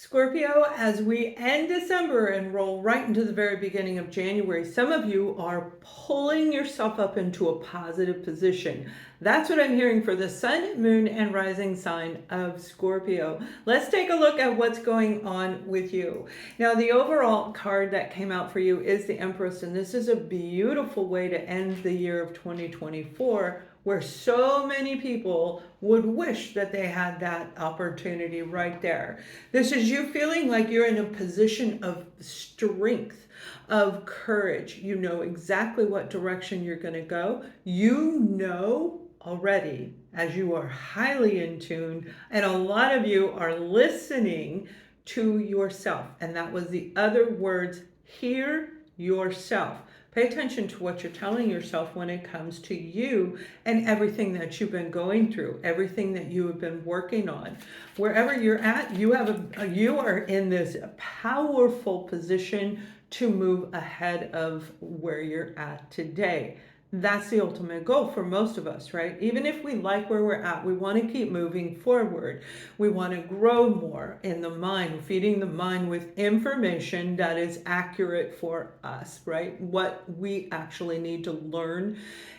Scorpio, as we end December and roll right into the very beginning of January, some of you are pulling yourself up into a positive position. That's what I'm hearing for the sun, moon, and rising sign of Scorpio. Let's take a look at what's going on with you. Now, the overall card that came out for you is the Empress, and this is a beautiful way to end the year of 2024, where so many people would wish that they had that opportunity right there. This is you feeling like you're in a position of strength, of courage. You know exactly what direction you're going to go. You know already, as you are highly in tune, and a lot of you are listening to yourself. And that was the other words, hear yourself. Pay attention to what you're telling yourself when it comes to you and everything that you've been going through, everything that you have been working on. Wherever you're at, you are in this powerful position to move ahead of where you're at today. That's the ultimate goal for most of us, right? Even if we like where we're at, we want to keep moving forward. We want to grow more in the mind, feeding the mind with information that is accurate for us, right? What we actually need to learn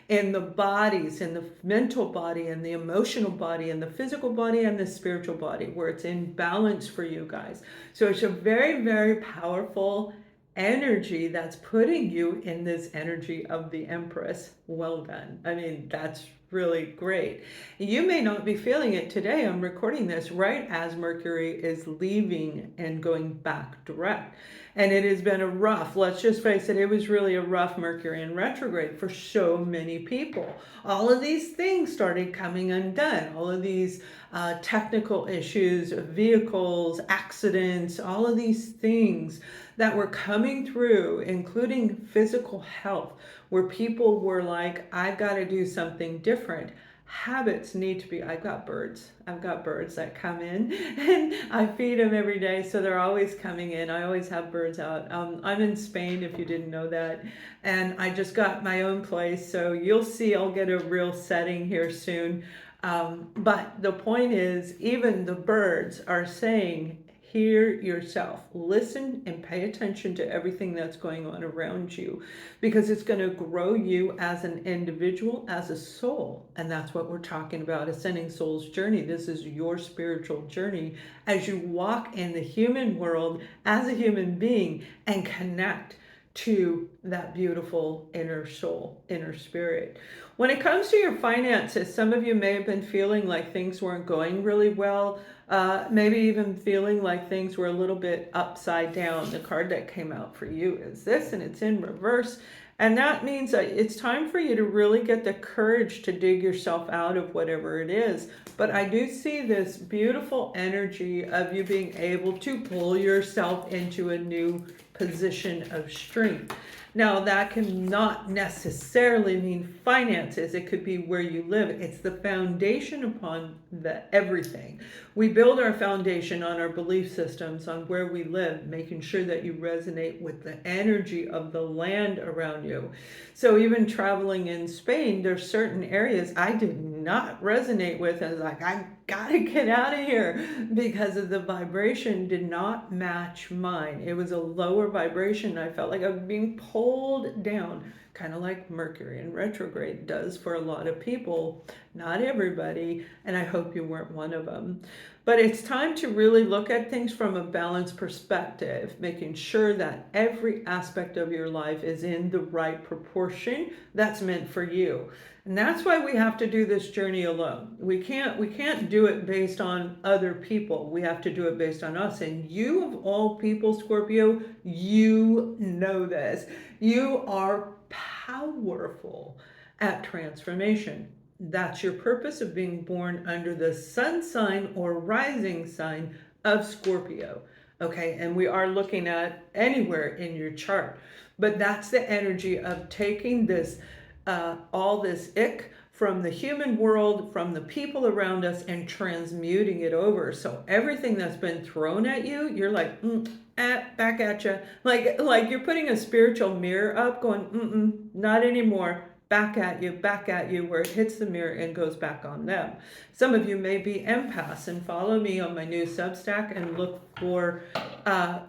in the bodies, in the mental body, and the emotional body, and the physical body, and the spiritual body, where it's in balance for you guys. So it's a very, very powerful energy that's putting you in this energy of the Empress. Well done. I mean, that's really great. You may not be feeling it today. I'm recording this right as Mercury is leaving and going back direct. And it has been a rough, let's just face it, it was really a rough Mercury in retrograde for so many people. All of these things started coming undone. All of these technical issues, vehicles, accidents, all of these things that were coming through, including physical health, where people were like, I've got to do something different. Habits need to be, I've got birds that come in and I feed them every day, so they're always coming in. I always have birds out. I'm in Spain, if you didn't know that, and I just got my own place, so you'll see I'll get a real setting here soon. But the point is, even the birds are saying, hear yourself, listen, and pay attention to everything that's going on around you, because it's going to grow you as an individual, as a soul. And that's what we're talking about, Ascending Soul's Journey. This is your spiritual journey as you walk in the human world as a human being and connect to that beautiful inner soul, inner spirit. When it comes to your finances, some of you may have been feeling like things weren't going really well, maybe even feeling like things were a little bit upside down. The card that came out for you is this, and it's in reverse. And that means that it's time for you to really get the courage to dig yourself out of whatever it is. But I do see this beautiful energy of you being able to pull yourself into a new position of strength. Now, that can not necessarily mean finances. It could be where you live. It's the foundation upon the everything. We build our foundation on our belief systems, on where we live, making sure that you resonate with the energy of the land around you. So even traveling in Spain, there's certain areas I did not resonate with. I was like, I gotta get out of here, because of the vibration did not match mine. It was a lower vibration. I felt like I was being pulled down, kind of like Mercury in retrograde does for a lot of people, not everybody, and I hope you weren't one of them. But it's time to really look at things from a balanced perspective, making sure that every aspect of your life is in the right proportion that's meant for you. And that's why we have to do this journey alone. We can't do it based on other people. We have to do it based on us. And you, of all people, Scorpio, you know this. You are powerful at transformation. That's your purpose of being born under the sun sign or rising sign of Scorpio. Okay, and we are looking at anywhere in your chart. But that's the energy of taking this all this ick from the human world, from the people around us, and transmuting it over. So everything that's been thrown at you, you're like, back at you. Like you're putting a spiritual mirror up going, not anymore. back at you, where it hits the mirror and goes back on them. Some of you may be empaths, and follow me on my new Substack and look for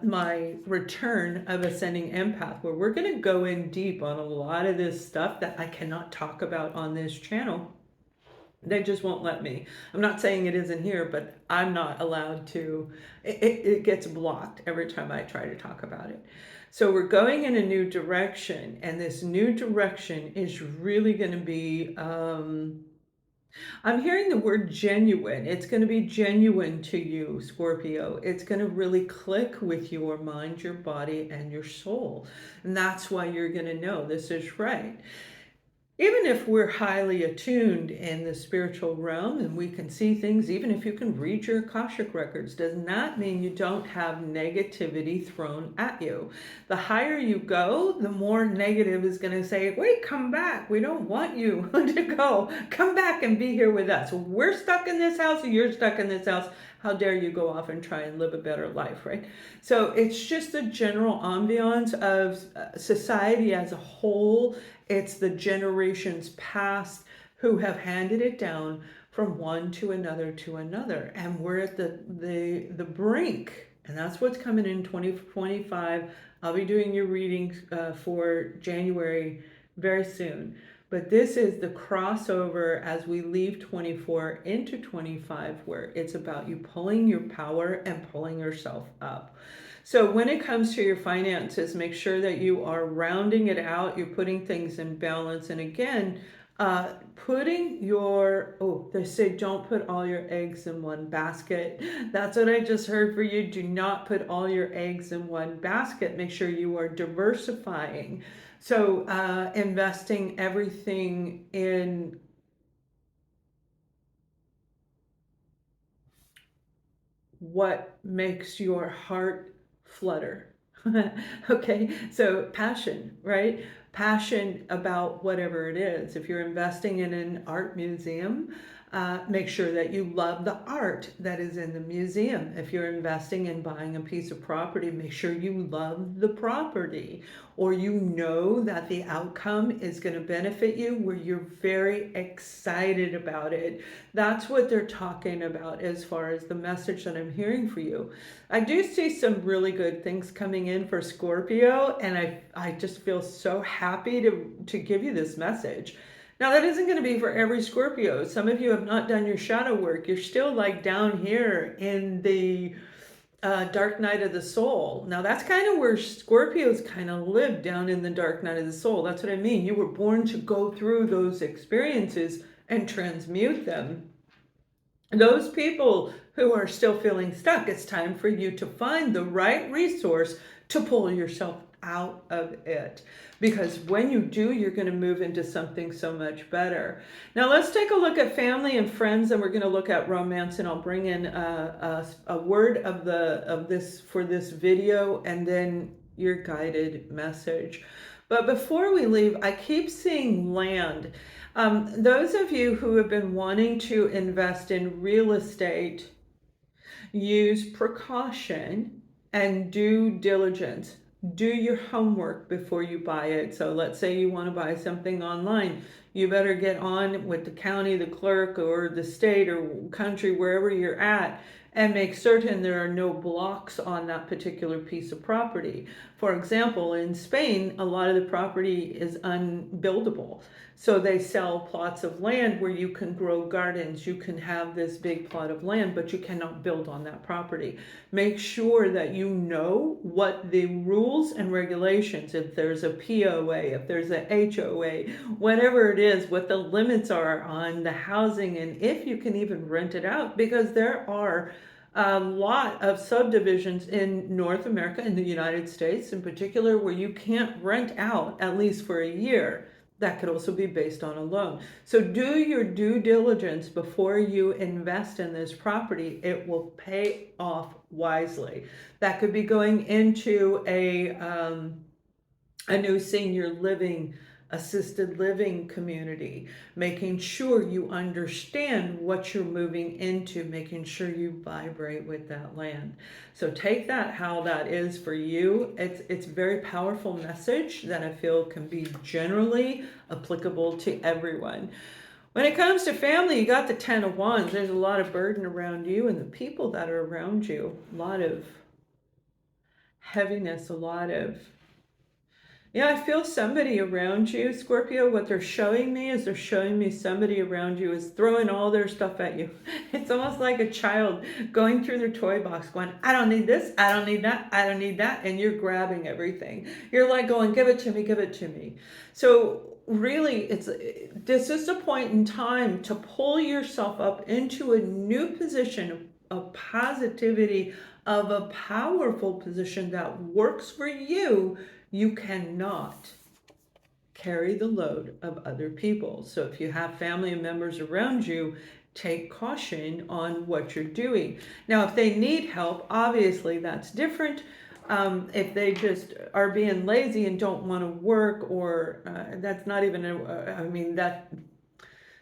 my return of Ascending Empath, where we're going to go in deep on a lot of this stuff that I cannot talk about on this channel. They just won't let me. I'm not saying it isn't here, but I'm not allowed to. It gets blocked every time I try to talk about it. So we're going in a new direction, and this new direction is really going to be, I'm hearing the word genuine. It's going to be genuine to you, Scorpio. It's going to really click with your mind, your body, and your soul. And that's why you're going to know this is right. Even if we're highly attuned in the spiritual realm and we can see things, even if you can read your Akashic records, does not mean you don't have negativity thrown at you. The higher you go, the more negative is going to say, wait, come back. We don't want you to go. Come back and be here with us. We're stuck in this house, or you're stuck in this house. How dare you go off and try and live a better life, right? So it's just the general ambiance of society as a whole. It's the generations past who have handed it down from one to another to another. And we're at the brink. And that's what's coming in 2025. I'll be doing your readings for January very soon. But this is the crossover as we leave 24 into 25, where it's about you pulling your power and pulling yourself up. So when it comes to your finances, make sure that you are rounding it out. You're putting things in balance. And again, putting your, they say don't put all your eggs in one basket. That's what I just heard for you. Do not put all your eggs in one basket. Make sure you are diversifying. So investing everything in what makes your heart flutter. Okay, so passion, right? Passion about whatever it is. If you're investing in an art museum, make sure that you love the art that is in the museum. If you're investing in buying a piece of property, make sure you love the property, or you know that the outcome is going to benefit you, where you're very excited about it. That's what they're talking about as far as the message that I'm hearing for you. I do see some really good things coming in for Scorpio, and I just feel so happy to give you this message. Now, that isn't going to be for every Scorpio. Some of you have not done your shadow work. You're still like down here in the dark night of the soul. Now, that's kind of where Scorpios kind of live, down in the dark night of the soul. That's what I mean. You were born to go through those experiences and transmute them. Those people who are still feeling stuck, it's time for you to find the right resource to pull yourself out of it. Because when you do, you're going to move into something so much better. Now let's take a look at family and friends, and we're going to look at romance, and I'll bring in a word of this for this video, and then your guided message. But before we leave, I keep seeing land. Those of you who have been wanting to invest in real estate, use precaution and due diligence. Do your homework before you buy it. So let's say you want to buy something online. You better get on with the county, the clerk, or the state or country, wherever you're at, and make certain there are no blocks on that particular piece of property. For example, in Spain, a lot of the property is unbuildable. So they sell plots of land where you can grow gardens. You can have this big plot of land, but you cannot build on that property. Make sure that you know what the rules and regulations, if there's a POA, if there's a HOA, whatever it is, what the limits are on the housing, and if you can even rent it out, because there are a lot of subdivisions in North America, in the United States in particular, where you can't rent out at least for a year. That could also be based on a loan. So do your due diligence before you invest in this property. It will pay off wisely. That could be going into a new senior living assisted living community, making sure you understand what you're moving into, making sure you vibrate with that land. So take that how that is for you. It's a very powerful message that I feel can be generally applicable to everyone. When it comes to family, you got the 10 of Wands. There's a lot of burden around you and the people that are around you. A lot of heaviness, a lot of, yeah, I feel somebody around you, Scorpio. What they're showing me is they're showing me somebody around you is throwing all their stuff at you. It's almost like a child going through their toy box going, I don't need this, I don't need that, I don't need that. And you're grabbing everything. You're like going, give it to me, give it to me. So really, this is a point in time to pull yourself up into a new position of positivity, of a powerful position that works for you. You cannot carry the load of other people. So if you have family members around you, take caution on what you're doing. Now, if they need help, obviously that's different. If they just are being lazy and don't want to work, or that's not even,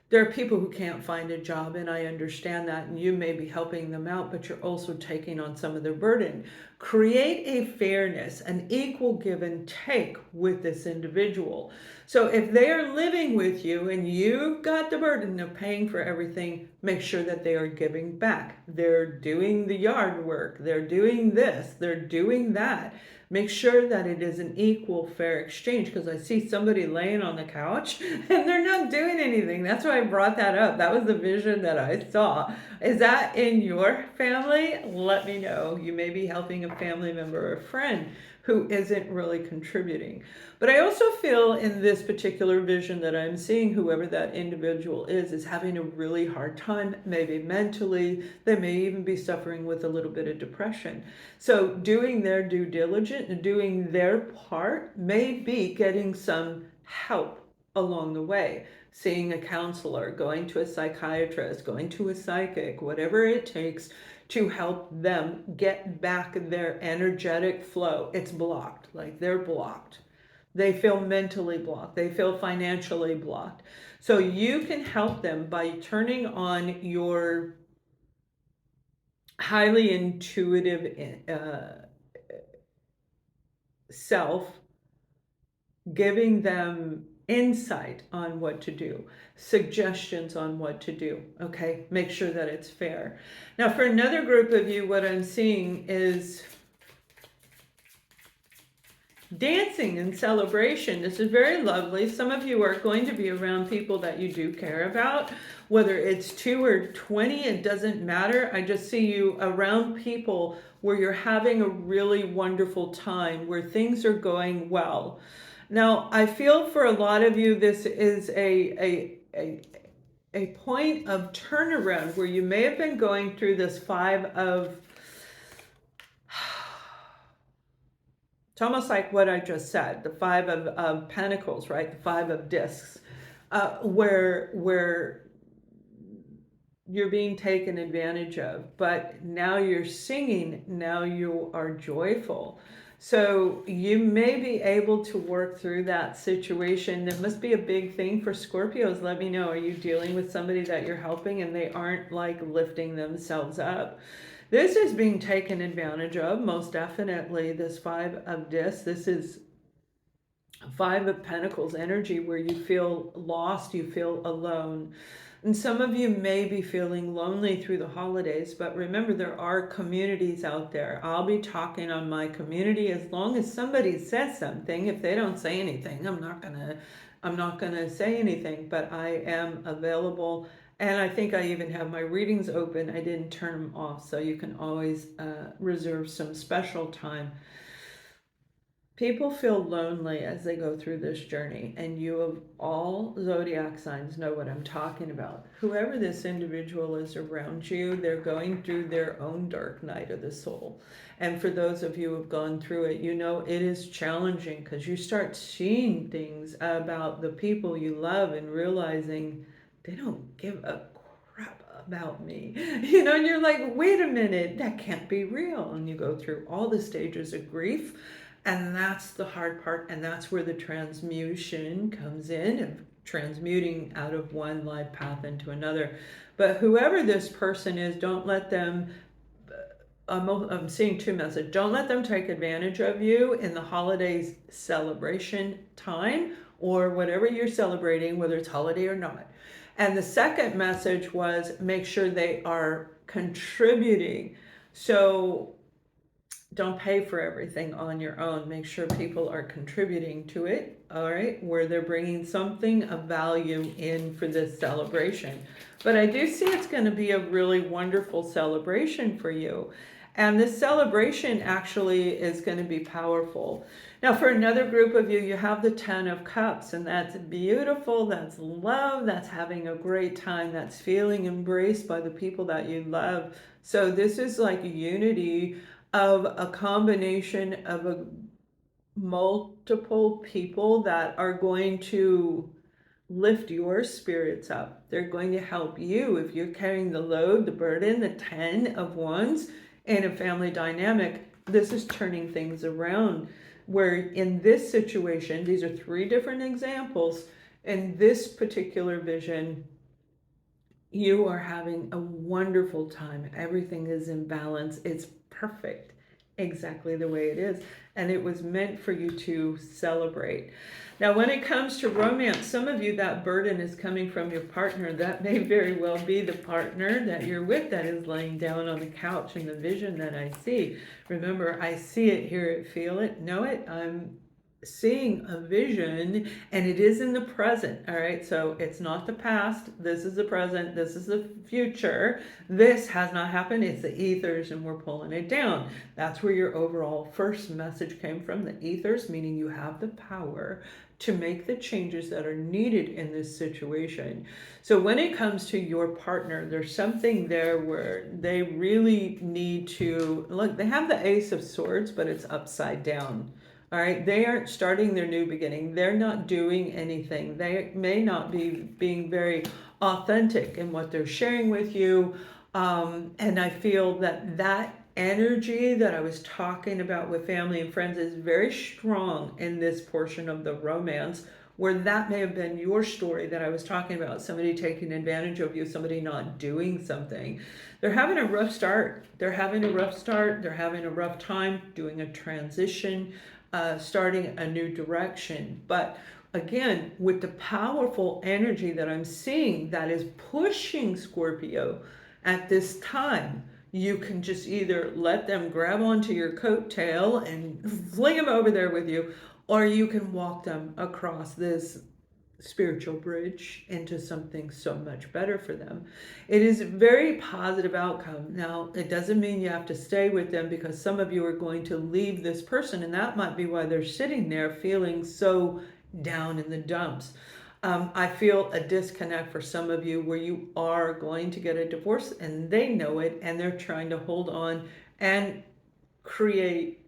there are people who can't find a job, and I understand that, and you may be helping them out, but you're also taking on some of their burden. Create a fairness, an equal give and take with this individual. So if they are living with you and you've got the burden of paying for everything, make sure that they are giving back. They're doing the yard work, they're doing this, they're doing that. Make sure that it is an equal, fair exchange, because I see somebody laying on the couch and they're not doing anything. That's why I brought that up. That was the vision that I saw. Is that in your family? Let me know. You may be helping a family member or a friend who isn't really contributing. But I also feel in this particular vision that I'm seeing, whoever that individual is having a really hard time, maybe mentally. They may even be suffering with a little bit of depression. So doing their due diligence and doing their part may be getting some help along the way. Seeing a counselor, going to a psychiatrist, going to a psychic, whatever it takes to help them get back their energetic flow. It's blocked, like they're blocked. They feel mentally blocked. They feel financially blocked. So you can help them by turning on your highly intuitive self, giving them insight on what to do, suggestions on what to do. Okay, make sure that it's fair. Now, for another group of you, what I'm seeing is dancing and celebration. This is very lovely. Some of you are going to be around people that you do care about, whether it's 2 or 20, it doesn't matter. I just see you around people where you're having a really wonderful time, where things are going well. Now, I feel for a lot of you, this is a point of turnaround where you may have been going through this 5 of, it's almost like what I just said, the 5 of Pentacles, right? The 5 of Discs, where you're being taken advantage of, but now you're singing, now you are joyful. So you may be able to work through that situation. That must be a big thing for Scorpios. Let me know. Are you dealing with somebody that you're helping and they aren't like lifting themselves up? This is being taken advantage of, most definitely. This 5 of Discs. This is 5 of Pentacles energy, where you feel lost, you feel alone. And some of you may be feeling lonely through the holidays, but remember, there are communities out there. I'll be talking on my community as long as somebody says something. If they don't say anything, I'm not gonna say anything, but I am available. And I think I even have my readings open. I didn't turn them off, so you can always reserve some special time. People feel lonely as they go through this journey, and you of all zodiac signs know what I'm talking about. Whoever this individual is around you, they're going through their own dark night of the soul. And for those of you who have gone through it, you know it is challenging, because you start seeing things about the people you love and realizing they don't give a crap about me. You know, and you're like, wait a minute, that can't be real. And you go through all the stages of grief. And that's the hard part. And that's where the transmutation comes in, of transmuting out of one life path into another. But whoever this person is, don't let them, I'm seeing two messages. Don't let them take advantage of you in the holidays celebration time or whatever you're celebrating, whether it's holiday or not. And the second message was make sure they are contributing. So don't pay for everything on your own. Make sure people are contributing to it, all right, where they're bringing something of value in for this celebration. But I do see it's going to be a really wonderful celebration for you. And this celebration actually is going to be powerful. Now, for another group of you, you have the 10 of Cups, and that's beautiful. That's love. That's having a great time. That's feeling embraced by the people that you love. So this is like a unity of a combination of a multiple people that are going to lift your spirits up. They're going to help you if you're carrying the load, the burden, the 10 of Wands in a family dynamic. This is turning things around, where in this situation, these are three different examples. In this particular vision, you are having a wonderful time. Everything is in balance. It's perfect, exactly the way it is. And it was meant for you to celebrate. Now, when it comes to romance, some of you, that burden is coming from your partner. That may very well be the partner that you're with that is laying down on the couch in the vision that I see. Remember, I see it, hear it, feel it, know it. I'm seeing a vision, and it is in the present. All right, so it's not the past. This is the present. This is the future. This has not happened. It's the ethers, and we're pulling it down. That's where your overall first message came from, the ethers, meaning you have the power to make the changes that are needed in this situation. So when it comes to your partner, there's something there where they really need to look. They have the Ace of Swords, but it's upside down. All right, they aren't starting their new beginning. They're not doing anything. They may not be being very authentic in what they're sharing with you. And I feel that that energy that I was talking about with family and friends is very strong in this portion of the romance, where that may have been your story that I was talking about, somebody taking advantage of you, somebody not doing something. They're having a rough start. They're having a rough start. They're having a rough time doing a transition, starting a new direction. But again, with the powerful energy that I'm seeing that is pushing Scorpio at this time, you can just either let them grab onto your coattail and fling them over there with you, or you can walk them across this spiritual bridge into something so much better for them. It is a very positive outcome. Now, it doesn't mean you have to stay with them, because some of you are going to leave this person, and that might be why they're sitting there feeling so down in the dumps. I feel a disconnect for some of you where you are going to get a divorce, and they know it, and they're trying to hold on and create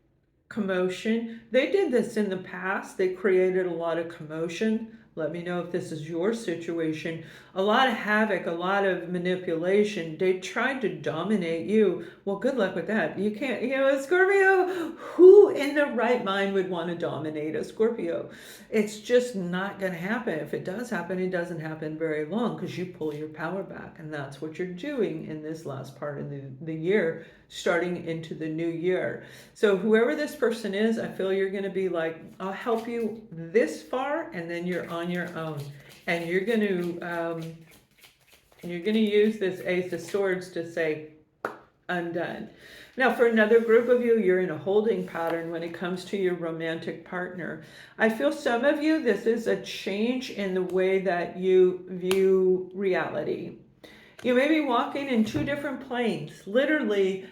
commotion. They did this in the past. They created a lot of commotion. Let me know if this is your situation. A lot of havoc, a lot of manipulation. They tried to dominate you. Well, good luck with that. You can't, Scorpio, who in their right mind would want to dominate a Scorpio? It's just not going to happen. If it does happen, it doesn't happen very long, because you pull your power back. And that's what you're doing in this last part of the year, starting into the new year. So whoever this person is, I feel you're going to be like, I'll help you this far, and then you're on your own, and you're going to use this Ace of Swords to say, I'm done. Now, for another group of you, you're in a holding pattern when it comes to your romantic partner. I feel some of you, this is a change in the way that you view reality. You may be walking in two different planes. Literally,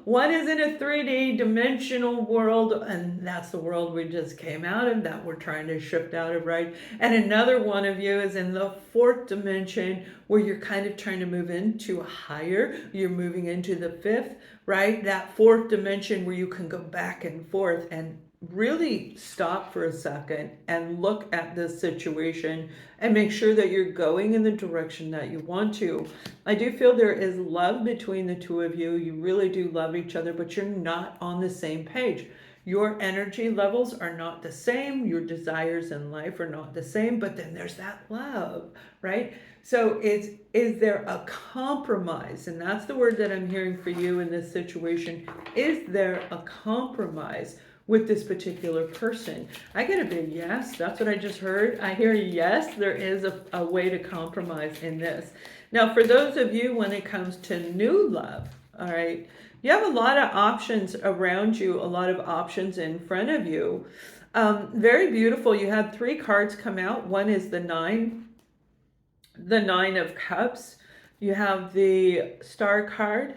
one is in a 3D dimensional world, and that's the world we just came out of, that we're trying to shift out of, right? And another one of you is in the fourth dimension, where you're kind of trying to move into a higher, you're moving into the fifth, right? That fourth dimension where you can go back and forth and really stop for a second and look at this situation and make sure that you're going in the direction that you want to. I do feel there is love between the two of you. You really do love each other, but you're not on the same page. Your energy levels are not the same. Your desires in life are not the same, but then there's that love, right? So is there a compromise? And that's the word that I'm hearing for you in this situation. Is there a compromise with this particular person? I get a big yes. That's what I just heard. I hear yes, there is a way to compromise in this. Now, for those of you, when it comes to new love, all right, you have a lot of options around you, a lot of options in front of you. Very beautiful. You had 3 cards come out. One is the Nine of Cups. You have the Star card,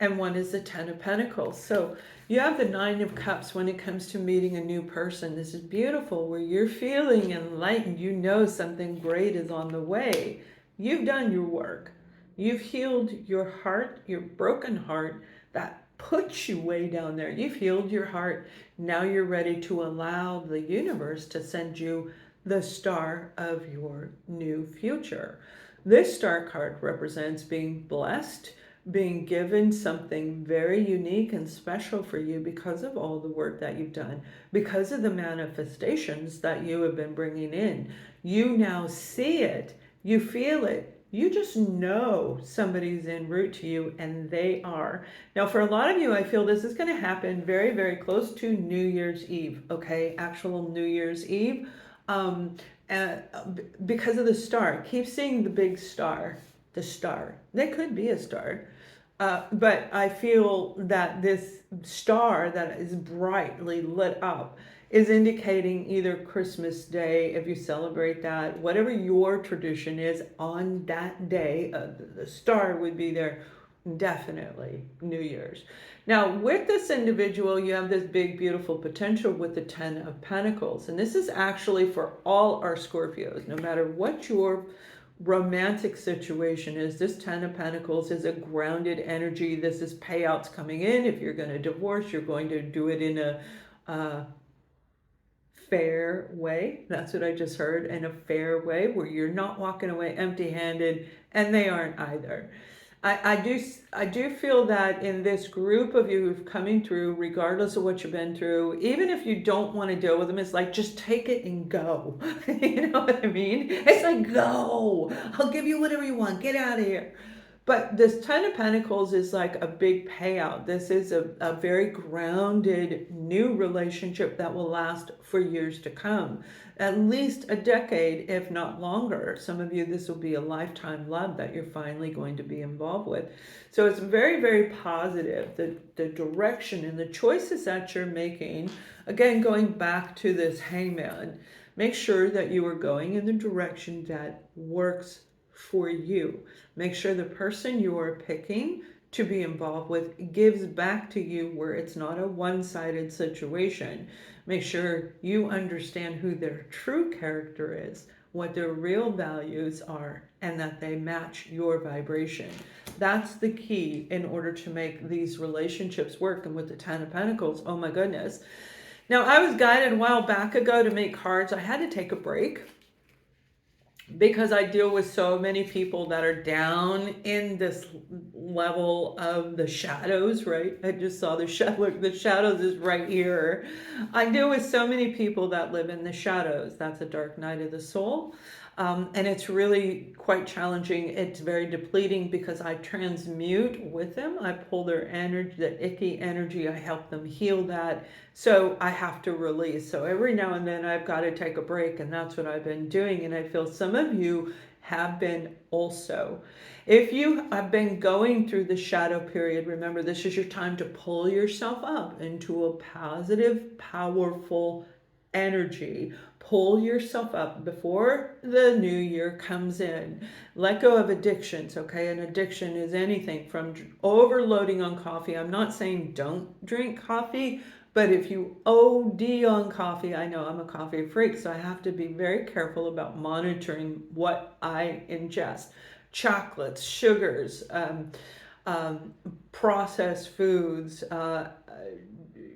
and one is the Ten of Pentacles. So you have the Nine of Cups when it comes to meeting a new person. This is beautiful, where you're feeling enlightened. You know something great is on the way. You've done your work. You've healed your heart, your broken heart that puts you way down there. You've healed your heart. Now you're ready to allow the universe to send you the star of your new future. This star card represents being blessed, being given something very unique and special for you because of all the work that you've done, because of the manifestations that you have been bringing in. You now see it, you feel it, you just know somebody's en route to you, and they are. Now, for a lot of you, I feel this is going to happen very, very close to New Year's Eve, okay? Actual New Year's Eve. Because of the star. Keep seeing the big star, the star. They could be a star. But I feel that this star that is brightly lit up is indicating either Christmas Day, if you celebrate that, whatever your tradition is on that day, the star would be there. Definitely New Year's. Now, with this individual, you have this big, beautiful potential with the Ten of Pentacles. And this is actually for all our Scorpios, no matter what your romantic situation is. This Ten of Pentacles is a grounded energy. This is payouts coming in. If you're going to divorce, you're going to do it in a fair way. That's what I just heard, in a fair way, where you're not walking away empty-handed, and they aren't either. I do feel that in this group of you who've coming through, regardless of what you've been through, even if you don't want to deal with them, it's like, just take it and go. You know what I mean? It's like, go. I'll give you whatever you want. Get out of here. But this Ten of Pentacles is like a big payout. This is a very grounded new relationship that will last for years to come. At least a decade, if not longer. Some of you, this will be a lifetime love that you're finally going to be involved with. So it's very, very positive, the direction and the choices that you're making. Again, going back to this Hangman, make sure that you are going in the direction that works for you. Make sure the person you are picking to be involved with gives back to you, where it's not a one-sided situation. Make sure you understand who their true character is, what their real values are, and that they match your vibration. That's the key in order to make these relationships work. And with the Ten of Pentacles, oh my goodness. Now, I was guided a while back ago to make cards. I had to take a break, because I deal with so many people that are down in this level of the shadows, right? I just saw the shadow. Look, the shadows is right here. I deal with so many people that live in the shadows. That's a dark night of the soul. And it's really quite challenging. It's very depleting, because I transmute with them. I pull their energy, the icky energy. I help them heal that. So I have to release. So every now and then I've got to take a break, and that's what I've been doing. And I feel some of you have been also. If you have been going through the shadow period, remember, this is your time to pull yourself up into a positive, powerful energy. Pull yourself up before the new year comes in. Let go of addictions, okay? An addiction is anything from overloading on coffee. I'm not saying don't drink coffee, but if you OD on coffee, I know I'm a coffee freak, so I have to be very careful about monitoring what I ingest. Chocolates, sugars, processed foods,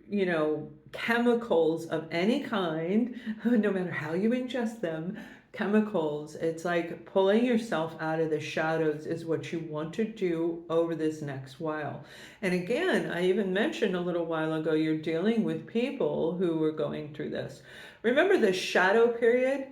you know, chemicals of any kind, no matter how you ingest them, chemicals. It's like pulling yourself out of the shadows is what you want to do over this next while. And again, I even mentioned a little while ago, you're dealing with people who are going through this. Remember the shadow period?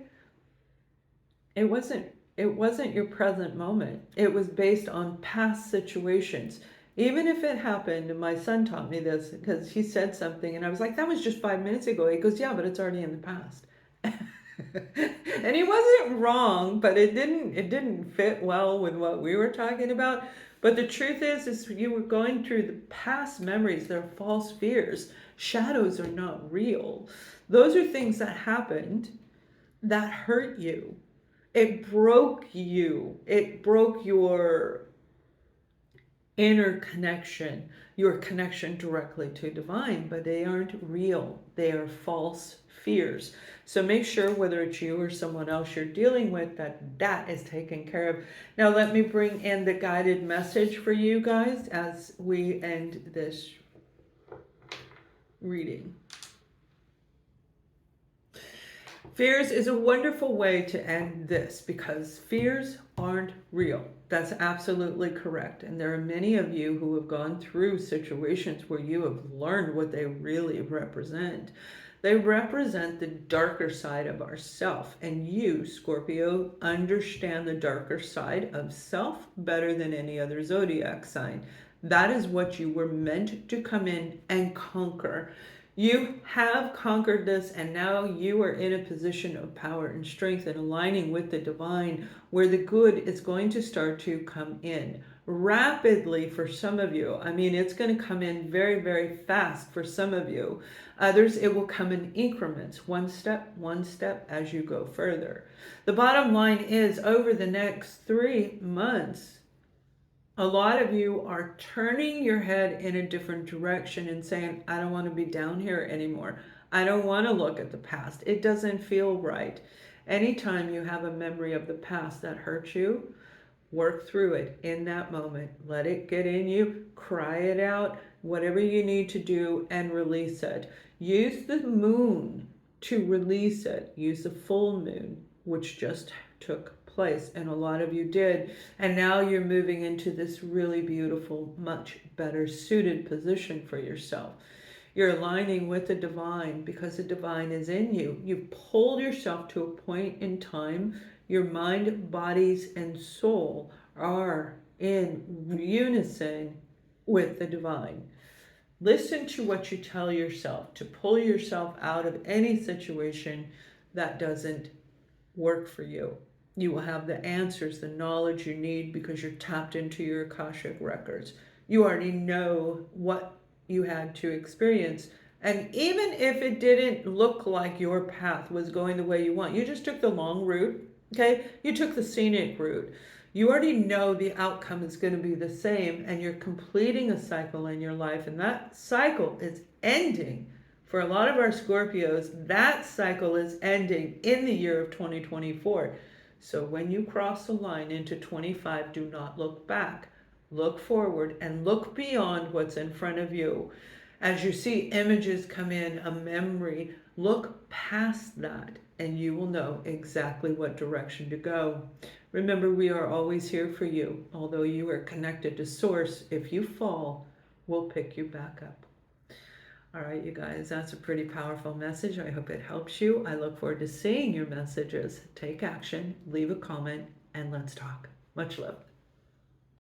It wasn't it wasn't your present moment. It was based on past situations. Even if it happened, and my son taught me this because he said something and I was like, that was just 5 minutes ago. He goes, yeah, but it's already in the past. And he wasn't wrong, but it didn't fit well with what we were talking about. But the truth is you were going through the past memories. They're false fears. Shadows are not real. Those are things that happened that hurt you. It broke you. It broke your inner connection, your connection directly to divine, but they aren't real. They are false fears. So make sure, whether it's you or someone else you're dealing with, that is taken care of. Now let me bring in the guided message for you guys as we end this reading. Fears is a wonderful way to end this because fears aren't real. That's absolutely correct. And there are many of you who have gone through situations where you have learned what they really represent. They represent the darker side of ourself. And you, Scorpio, understand the darker side of self better than any other zodiac sign. That is what you were meant to come in and conquer. You have conquered this, and now you are in a position of power and strength and aligning with the divine, where the good is going to start to come in rapidly for some of you. I mean, it's going to come in very, very fast for some of you. Others, it will come in increments, one step as you go further. The bottom line is, over the next 3 months, a lot of you are turning your head in a different direction and saying, I don't want to be down here anymore. I don't want to look at the past. It doesn't feel right. Anytime you have a memory of the past that hurt you, work through it in that moment. Let it get in you, cry it out, whatever you need to do, and release it. Use the moon to release it. Use the full moon, which just took place, and a lot of you did, and now you're moving into this really beautiful, much better suited position for yourself. You're aligning with the divine because the divine is in you. You've pulled yourself to a point in time. Your mind, bodies, and soul are in unison with the divine. Listen to what you tell yourself to pull yourself out of any situation that doesn't work for you. You will have the answers, the knowledge you need because you're tapped into your Akashic records. You already know what you had to experience. And even if it didn't look like your path was going the way you want, you just took the long route, okay? You took the scenic route. You already know the outcome is going to be the same, and you're completing a cycle in your life, and that cycle is ending. For a lot of our Scorpios, that cycle is ending in the year of 2024. So when you cross the line into 25, do not look back. Look forward and look beyond what's in front of you. As you see images come in, a memory, look past that and you will know exactly what direction to go. Remember, we are always here for you. Although you are connected to Source, if you fall, we'll pick you back up. All right, you guys, that's a pretty powerful message. I hope it helps you. I look forward to seeing your messages. Take action, leave a comment, and let's talk. Much love.